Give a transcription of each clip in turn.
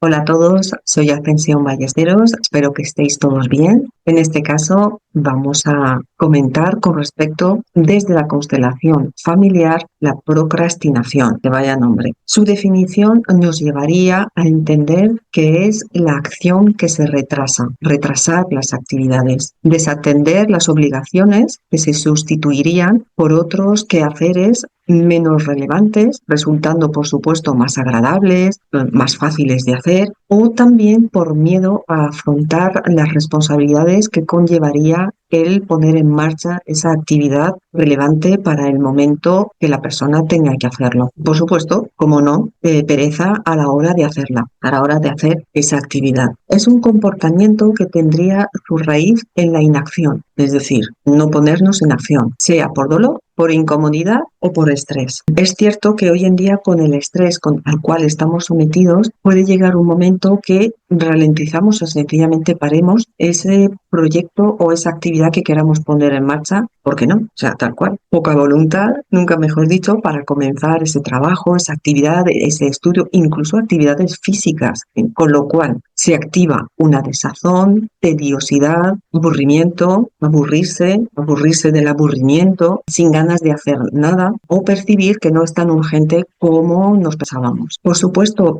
Hola a todos, soy Ascensión Ballesteros, espero que estéis todos bien. En este caso vamos a comentar con respecto desde la constelación familiar la procrastinación, que vaya nombre. Su definición nos llevaría a entender que es la acción que se retrasa, retrasar las actividades, desatender las obligaciones que se sustituirían por otros quehaceres menos relevantes, resultando por supuesto más agradables, más fáciles de hacer, o también por miedo a afrontar las responsabilidades que conllevaría el poner en marcha esa actividad relevante para el momento que la persona tenga que hacerlo. Por supuesto, como no, pereza a la hora de hacerla, a la hora de hacer esa actividad. Es un comportamiento que tendría su raíz en la inacción, es decir, no ponernos en acción, sea por dolor, por incomodidad o por estrés. Es cierto que hoy en día con el estrés al cual estamos sometidos puede llegar un momento que ralentizamos o sencillamente paremos ese proyecto o esa actividad que queramos poner en marcha. ¿Por qué no? O sea, tal cual. Poca voluntad, nunca mejor dicho, para comenzar ese trabajo, esa actividad, ese estudio, incluso actividades físicas. Con lo cual se activa una desazón, tediosidad, aburrimiento, aburrirse del aburrimiento, sin ganas de hacer nada o percibir que no es tan urgente como nos pensábamos. Por supuesto,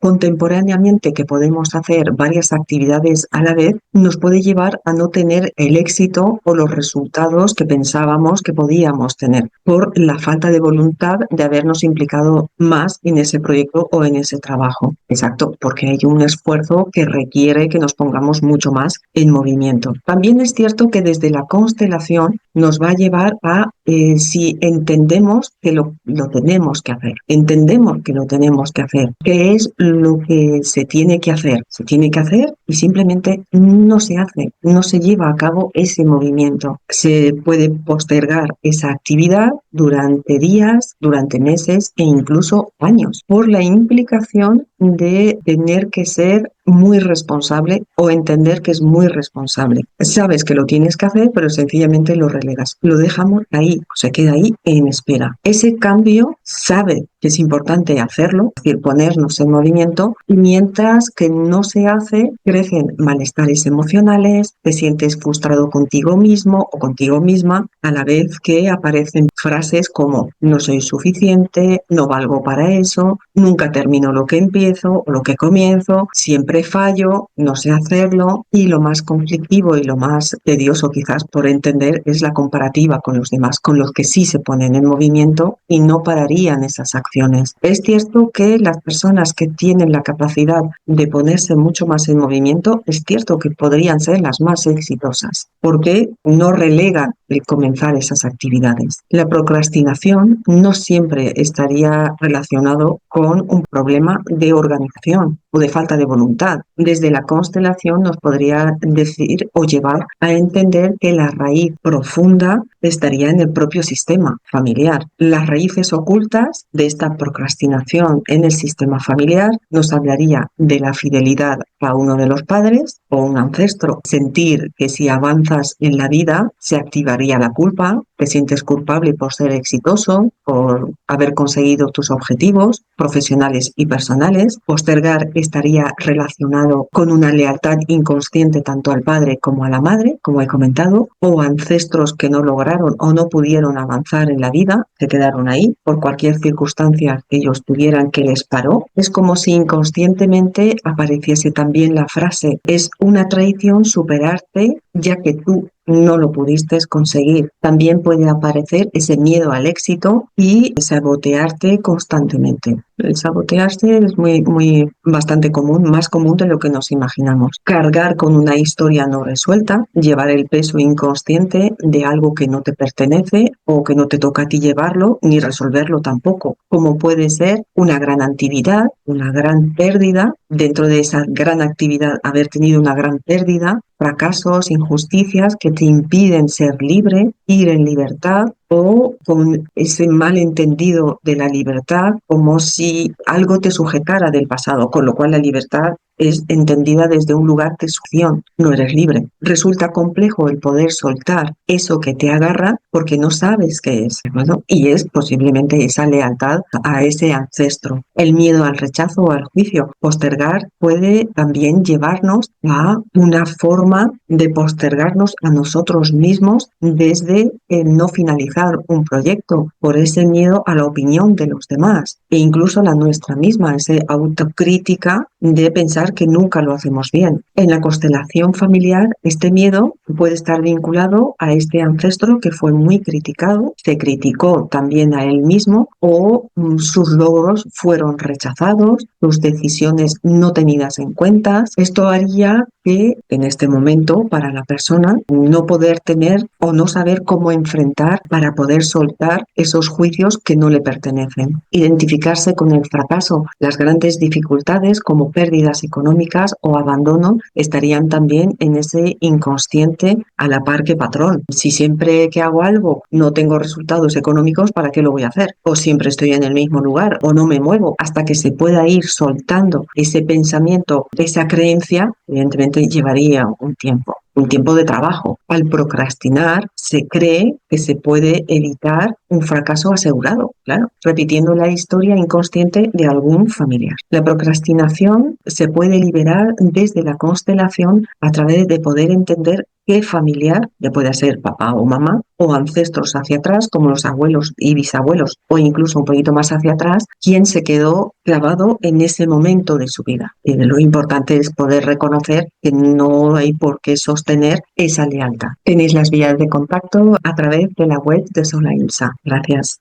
contemporáneamente que podemos hacer varias actividades a la vez nos puede llevar a no tener el éxito o los resultados que pensábamos que podíamos tener por la falta de voluntad de habernos implicado más en ese proyecto o en ese trabajo. Exacto, porque hay un esfuerzo que requiere que nos pongamos mucho más en movimiento. También es cierto que desde la constelación nos va a llevar a si entendemos que lo tenemos que hacer, entendemos que lo tenemos que hacer, que es lo que se tiene que hacer y simplemente no se hace, no se lleva a cabo ese movimiento. Se puede postergar esa actividad durante días, durante meses e incluso años por la implicación de tener que ser muy responsable o entender que es muy responsable. Sabes que lo tienes que hacer, pero sencillamente lo relegas. Lo dejamos ahí, se queda ahí en espera. Ese cambio sabe que es importante hacerlo, es decir, ponernos en movimiento, y mientras que no se hace, crecen malestares emocionales, te sientes frustrado contigo mismo o contigo misma, a la vez que aparecen frases como no soy suficiente, no valgo para eso, nunca termino lo que empiezo o lo que comienzo, siempre fallo, no sé hacerlo, y lo más conflictivo y lo más tedioso quizás por entender es la comparativa con los demás, con los que sí se ponen en movimiento y no pararían esas acciones. Es cierto que las personas que tienen la capacidad de ponerse mucho más en movimiento, es cierto que podrían ser las más exitosas, porque no relegan el comenzar esas actividades. La procrastinación no siempre estaría relacionado con un problema de organización o de falta de voluntad. Desde la constelación nos podría decir o llevar a entender que la raíz profunda estaría en el propio sistema familiar. Las raíces ocultas de esta procrastinación en el sistema familiar nos hablaría de la fidelidad a uno de los padres o un ancestro. Sentir que si avanzas en la vida se activaría la culpa, te sientes culpable por ser exitoso, por haber conseguido tus objetivos profesionales y personales. Postergar estaría relacionado con una lealtad inconsciente tanto al padre como a la madre, como he comentado, o ancestros que no lograron o no pudieron avanzar en la vida, se quedaron ahí por cualquier circunstancia que ellos tuvieran que les paró. Es como si inconscientemente apareciese también la frase: es una traición superarte ya que tú no lo pudiste conseguir. También puede aparecer ese miedo al éxito y sabotearte constantemente. El sabotearse es bastante común, más común de lo que nos imaginamos. Cargar con una historia no resuelta, llevar el peso inconsciente de algo que no te pertenece o que no te toca a ti llevarlo ni resolverlo tampoco, como puede ser una gran actividad, una gran pérdida, dentro de esa gran actividad haber tenido una gran pérdida, fracasos, injusticias que te impiden ser libre, ir en libertad o con ese malentendido de la libertad como si algo te sujetara del pasado, con lo cual la libertad es entendida desde un lugar de sujeción, no eres libre. Resulta complejo el poder soltar eso que te agarra porque no sabes qué es, ¿no? Y es posiblemente esa lealtad a ese ancestro. El miedo al rechazo o al juicio. Postergar puede también llevarnos a una forma de postergarnos a nosotros mismos desde el no finalizar un proyecto por ese miedo a la opinión de los demás e incluso la nuestra misma, esa autocrítica de pensar que nunca lo hacemos bien. En la constelación familiar, este miedo puede estar vinculado a este ancestro que fue muy criticado, se criticó también a él mismo o sus logros fueron rechazados, sus decisiones no tenidas en cuenta. Esto haría que en este momento para la persona no poder tener o no saber cómo enfrentar para poder soltar esos juicios que no le pertenecen. Identificarse con el fracaso, las grandes dificultades como pérdidas económicas o abandono estarían también en ese inconsciente a la par que patrón. Si siempre que hago algo no tengo resultados económicos, ¿para qué lo voy a hacer? O siempre estoy en el mismo lugar o no me muevo hasta que se pueda ir soltando ese pensamiento, esa creencia, evidentemente llevaría un tiempo de trabajo. Al procrastinar, se cree que se puede evitar un fracaso asegurado, claro, repitiendo la historia inconsciente de algún familiar. La procrastinación se puede liberar desde la constelación a través de poder entender qué familiar, ya puede ser papá o mamá, o ancestros hacia atrás, como los abuelos y bisabuelos, o incluso un poquito más hacia atrás, quién se quedó clavado en ese momento de su vida. Y lo importante es poder reconocer que no hay por qué sostener esa lealtad. Tenéis las vías de contacto a través de la web de Sola Imsa. Gracias.